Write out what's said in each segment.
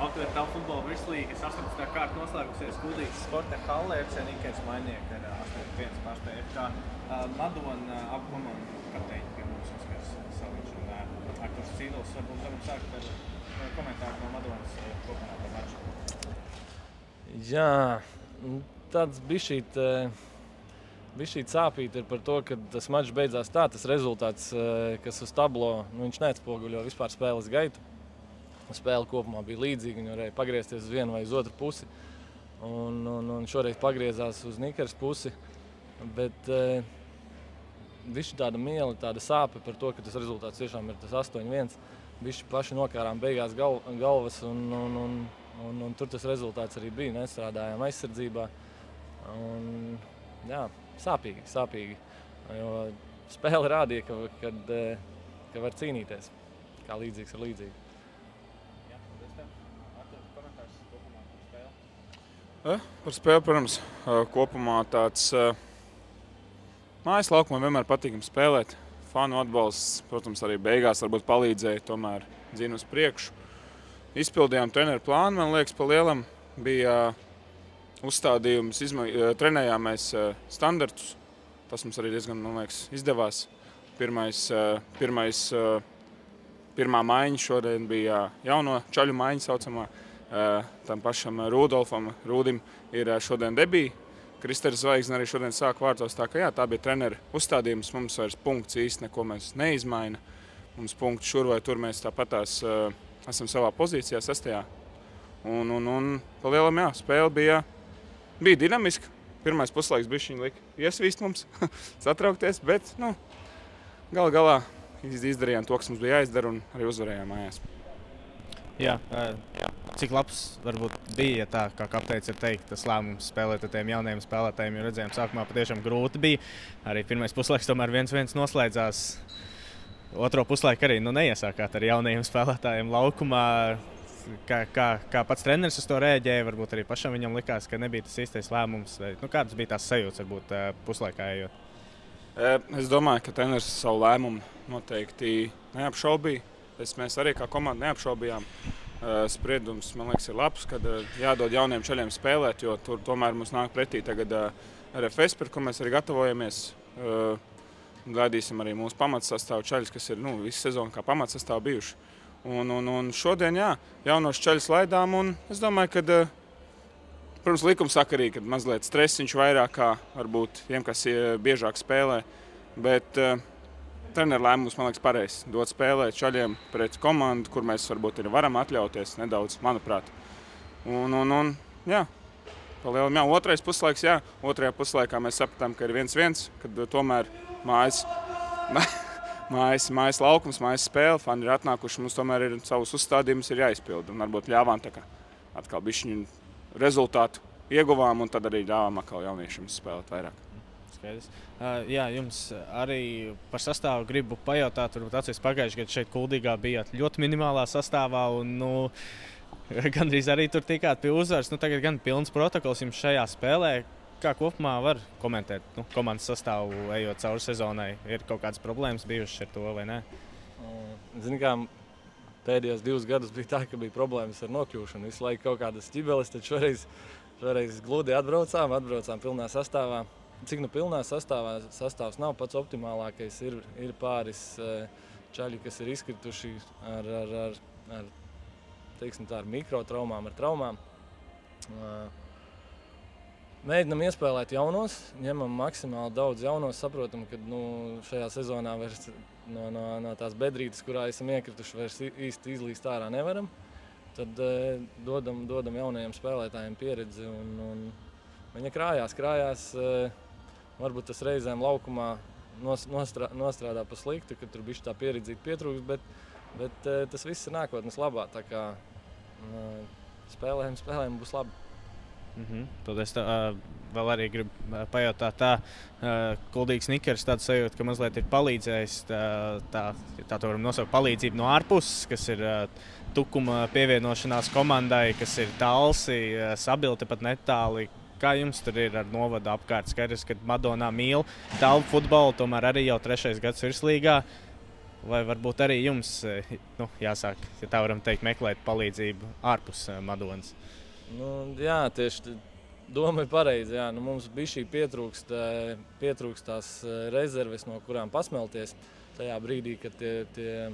Autoritāla futbola virslīgas 18. kārta noslēgusies Kuldīgas sporta hallē, FC Nikers mainnieki ar 8-1 pārspēju FK Madona abu komandu kapteiņi pie mums Oskars Saliņš un Arturs Cīdols. Varbūt varam sākt ar komentāru no Madonas kopumā par maču. Jā, tāds bišķīt sāpīt ir par to, ka tas mačs beidzās tā, tas rezultāts, kas uz tablo, viņš neatspoguļo vispār spēles gaitu. Spēle kopumā bija līdzīga, viņi varēja pagriezties uz vienu vai uz otru pusi. Un šoreiz pagriezās uz Nikers pusi. Bet bišķi tāda miela, tāda sāpe par to, ka tas rezultāts tiešām ir tas 8-1. Bišķi paši nokārām beigās galvas un tur tas rezultāts arī bija. Nestrādājām aizsardzībā. Un, jā, sāpīgi. Jo spēle rādīja, ka var cīnīties, kā līdzīgs ar līdzīgu. Par spēli, protams, kopumā tāds mājas laukumā vienmēr patīkami spēlēt. Fanu atbalsts, protams, arī beigās varbūt palīdzēja tomēr dzina uz priekšu. Izpildījām treneru plānu, man liekas, pa lielam bija uzstādījums, trenējām mēs standartus. Tas mums arī diezgan, man liekas, izdevās. Pirmā maiņa šodien bija jauno čaļu maiņa saucamā. Tam pašam Rūdim ir šodien debija. Kristers Zvaigzne arī šodien sāk vārtos. Tā bija trenera uzstādījums. Mums vairs punkts īsti neko mēs neizmaina. Mums punkts šur vai tur mēs tāpatās esam savā pozīcijā, 6. Un pa lielam, jā, spēle bija dinamiska. Pirmais puslaiks bišķiņ lika iesvīst mums, satraukties, bet, galā izdarījām to, kas mums bija jāizdara un arī uzvarējām mājās. Jā, cik labs varbūt bija tā, kā kapteinis ir teikt, tas lēmums spēlēt ar tiem jaunajiem spēlētājiem, jo redzējām, sākumā patiešām grūti bija. Arī pirmais puslaiks tomēr 1-1 noslēdzās. Otro puslaiku arī neiesākāt ar jaunajiem spēlētājiem laukumā. Kā pats treneris uz to rēģēja, varbūt arī pašam viņam likās, ka nebija tas īstais lēmums. Kādas bija tās sajūtas, varbūt puslaikā ejot? Es domāju, ka treneris savu lēmumu noteikti neapšaubīja. Mēs arī kā komanda neapšaubījām. Spriedums, man liekas, ir labs, kad jādod jauniem čaļiem spēlēt, jo tur tomēr mums nāk pretī tagad RFS, par ko mēs arī gatavojamies. Gaidīsim arī mūsu pamatsastāvu čaļus, kas ir visu sezonu kā pamatsastāvu bijuši. Un šodien, jā, jaunos čaļus laidām, un es domāju, ka, protams, likumsakarīgi, kad mazliet stresiņš vairāk kā varbūt tiem, kas biežāk spēlē, bet treneru lēmums, man liekas, pareizs. Dot spēlēt čaļiem pret komandu, kur mēs varbūt arī varam atļauties nedaudz, manuprāt. Jā, pa lielam, jā, otrais puslaiks, jā. Otrajā puslaikā mēs sapratām, ka ir 1-1, kad tomēr mājas laukums, mājas spēle, fani ir atnākuši, mums tomēr ir savus uzstādījumus ir jāizpilda. Un varbūt ļāvām tā kā atkal bišķiņu rezultātu ieguvām, un tad arī ļāvām atkal jauniešiem spēlēt vairāk. Jā, jums arī par sastāvu gribu pajautāt, varbūt atceries pagājuši, kad šeit Kuldīgā bijāt ļoti minimālā sastāvā un gandrīz arī tur tikāt pie uzvaras. Tagad gan pilns protokols jums šajā spēlē. Kā kopumā var komentēt komandas sastāvu ejot cauri sezonai? Ir kaut kādas problēmas bijušas ar to vai ne? Zini kā, pēdējos 2 gadus bija tā, ka bija problēmas ar nokļūšanu. Visu laiku kaut kādas ķibeles, tad šoreiz gludi atbraucām pilnā sastāvā. Cik pilnā sastāvs nav pats optimālākais, ir pāris čaļi, kas ir izkrituši ar mikrotraumām, ar traumām. Mēģinam iespēlēt jaunos, ņemam maksimāli daudz jaunos, saprotam, ka šajā sezonā vairs no tās bedrītes, kurā esam iekrituši, vairs īsti izlīst ārā nevaram. Tad dodam jaunajiem spēlētājiem pieredzi un viņa krājās. Varbūt tas reizēm laukumā nostrādā pa sliktu, ka tur bišķi tā pieredzīta pietrūks, bet tas viss ir nākotnes labā, tā kā spēlēm būs labi. Tad es vēl arī gribu pajautāt tā, Kuldīgas Nikers tādu sajūtu, ka mazliet ir palīdzējis, tā varam nosaukt palīdzību no ārpuses, kas ir Tukuma pievienošanās komandai, kas ir Talsi, Sabilte pat netāli. Kā jums tur ir ar novadu apkārt? Skaidrs, ka Madonā mīl tālu futbolu, tomēr arī jau 3. gads virslīgā. vai varbūt arī jums, jāsāk, ja tā varam teikt, meklēt palīdzību ārpus Madonas? Jā, tieši doma ir pareiza. Jā. Mums bišķī pietrūkst tās rezerves, no kurām pasmelties tajā brīdī, kad tie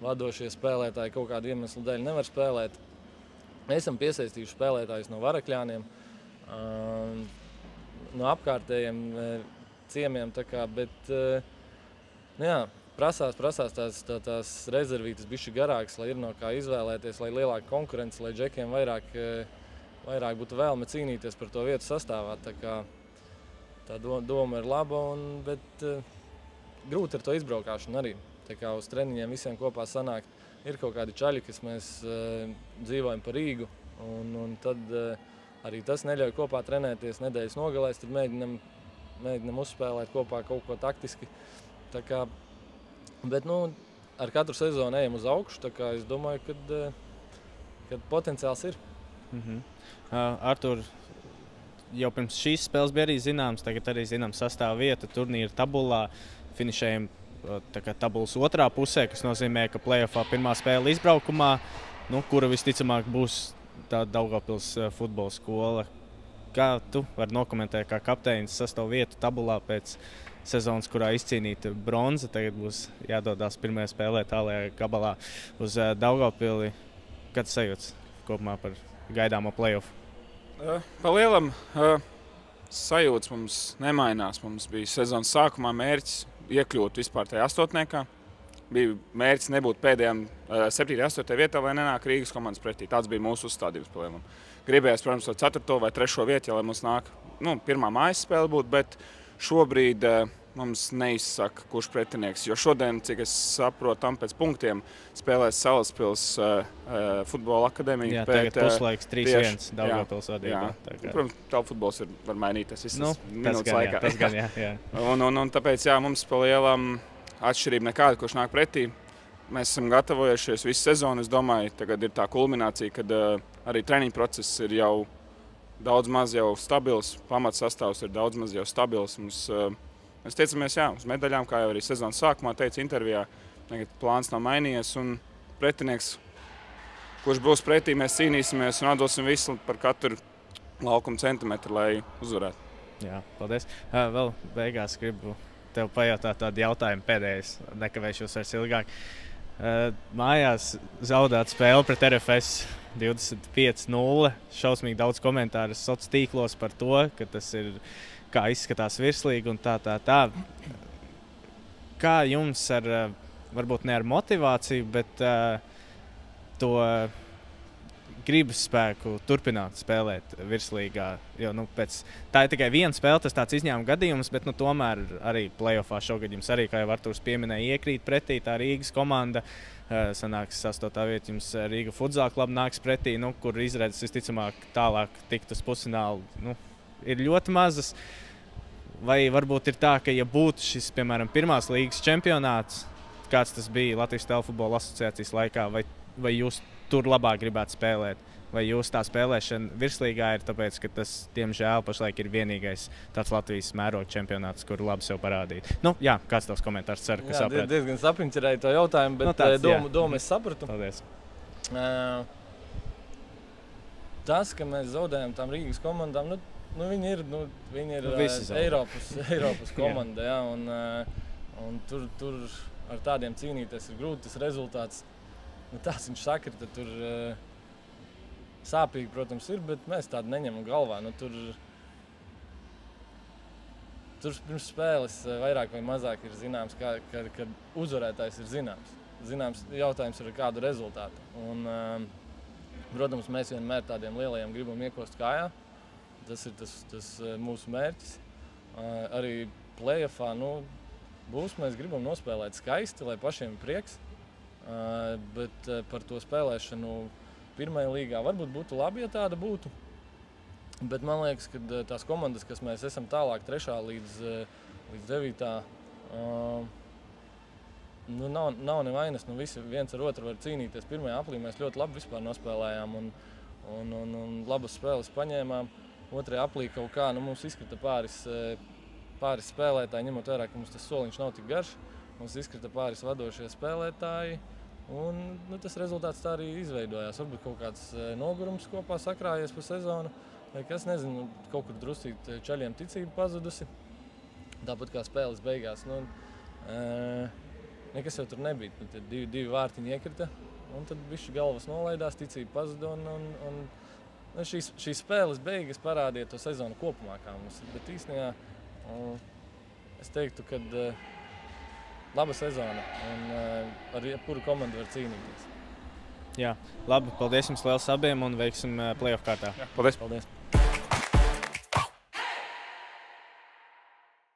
vadošie spēlētāji kaut kādu iemeslu dēļ nevar spēlēt. Mēs esam piesaistījuši spēlētājus no Varakļāniem, no apkārtējiem ciemiem, bet prasās tās rezervītes bišķi garākas, lai ir no kā izvēlēties, lai lielāka konkurence, lai džekiem vairāk būtu vēlme cīnīties par to vietu sastāvā. Tā doma ir laba, bet grūti ar to izbraukšanu arī. Tā kā uz treniņiem visiem kopā sanākt. Ir kaut kādi čaļi, kas mēs dzīvojam pa Rīgu, un tad arī tas neļauj kopā trenēties nedēļas nogalēs, tad mēģinam uzspēlēt kopā kaut ko taktiski. Bet ar katru sezonu ejam uz augšu, tā kā es domāju, ka potenciāls ir. Artur, jau pirms šīs spēles bija arī zināms, tagad arī zināms sastāva vieta turnīra tabulā, finišējam tabulas otrā pusē, kas nozīmē, ka play-offā pirmā spēle izbraukumā, kura visticamāk būs tā Daugavpils futbola skola. Kā tu vari nokomentēt kā kapteinis sastāvu vietu tabulā pēc sezonas, kurā izcīnīta bronza, tagad būs jādodās pirmajā spēlē tālajā gabalā uz Daugavpili. Kāds sajūts kopumā par gaidāmo play-off? Pa lielam sajūts mums nemainās. Mums bija sezonas sākumā mērķis iekļūt vispār tajā astotniekā. Bija mērķis nebūt pēdējām 7. 8. vietā, lai nenāk Rīgas komandas pretī. Tāds bija mūsu uzstādījums pa lielam. Gribējās, protams, to 4. vai 3. vietu, lai mums nāk pirmā mājas spēle būt, bet šobrīd mums neizsaka, kurš pretinieks. Jo šodien, cik es saprotu, tam pēc punktiem spēlēs Salaspils futbola akadēmija. Jā, tagad puslaiks 3-1 Daugavpils vadībā. Protams, futbols var mainīties visas minūtes laikā. Tas gan, jā. Un tāpēc, mums pa lielam atšķirība nekāda, kurš nāk pretī. Mēs esam gatavojušies visu sezonu. Es domāju, tagad ir tā kulminācija, kad arī treniņu process ir jau daudz maz jau stabils. Pamats sastāvs ir daudz maz jau stabils. Mēs tiecamies uz medaļām, kā jau arī sezonas sākumā teica intervijā. Tagad plāns nav mainījies un pretinieks, kurš būs pretī, mēs cīnīsimies un atdosim visu par katru laukuma centimetru, lai uzvarētu. Jā, paldies. Vēl beigās gribu tev pajautāt tādu jautājumu pēdējais, nekavēšos vairs ilgāk. Mājās zaudēt spēli pret RFS 25-0. Šausmīgi daudz komentāru sociālos tīklos par to, ka tas ir kā izskatās virslīgi un tā. Kā jums varbūt ne ar motivāciju, bet to gribas spēku turpināt spēlēt virslīgā? Jo, tā ir tikai viena spēle, tas tāds izņēmuma gadījums, bet tomēr arī play-offā šogad jums arī, kā jau Arturs pieminēja, iekrīt pretī tā Rīgas komanda. Sanāks 8. vieta, jums Rīga Futsal kluba nāks pretī, kur izredzes visticamāk tālāk tikt uz pusfinālu. Ir ļoti mazas. Vai varbūt ir tā, ka ja būtu šis, piemēram, pirmās līgas čempionāts, kāds tas bija Latvijas Telefutbola asociācijas laikā, vai jūs tur labāk gribētu spēlēt? Vai jūs tā spēlēšana virslīgā ir tāpēc, ka tas, diemžēl, pašlaik ir vienīgais tāds Latvijas mēroga čempionāts, kur labi sev parādīt? Kāds tavs komentārs? Ceru, ka saprāt. Diezgan sapņķerēju to jautājumu, bet domu es sapratu. Paldies. Tas, ka mēs zaudējam tām Rīgas komandām, viņi ir Eiropas komanda, un tur ar tādiem cīnīties ir grūti. Tas rezultāts, tāds viņš sakrita, tur sāpīgi, protams, ir, bet mēs tādu neņemam galvā. Tur pirms spēles vairāk vai mazāk ir zināms, ka uzvarētājs ir zināms. Zināms jautājums ir ar kādu rezultātu. Protams, mēs vienmēr tādiem lielajiem gribam iekost kājā. Tas ir tas mūsu mērķis. Arī play-offā mēs gribam nospēlēt skaisti, lai pašiem ir prieks. Bet par to spēlēšanu pirmajā līgā varbūt būtu labi, ja tāda būtu. Bet man liekas, ka tās komandas, kas mēs esam tālāk 3. līdz 9. Nav nevainas. Visi viens ar otru var cīnīties. Pirmajā aplī mēs ļoti labi vispār nospēlējām un labas spēles paņēmām. Otrajā aplī kaut kā mums izkrita pāris spēlētāji, ņemot vērā, ka mums tas soliņš nav tik garš. Mums izkrita pāris vadošie spēlētāji. Un, tas rezultāts tā arī izveidojās. Varbūt kaut kāds nogurums kopā sakrājies pa sezonu. Vai kas, nezinu, kaut kur drusīt čaļiem ticība pazudusi. Tāpat kā spēles beigās. Nekas jau tur nebija. Tad divi vārtiņi iekrita. Un tad bišķi galvas nolaidās, ticība pazuda. Šīs spēles beigas parādīja to sezonu kopumā, kā mums ir. Bet īstenībā es teiktu, ka laba sezona un ar jebkuru komandu var cīnīties. Jā, labi. Paldies jums liels abiem un veiksim play-off kārtā. Jā, paldies! Paldies!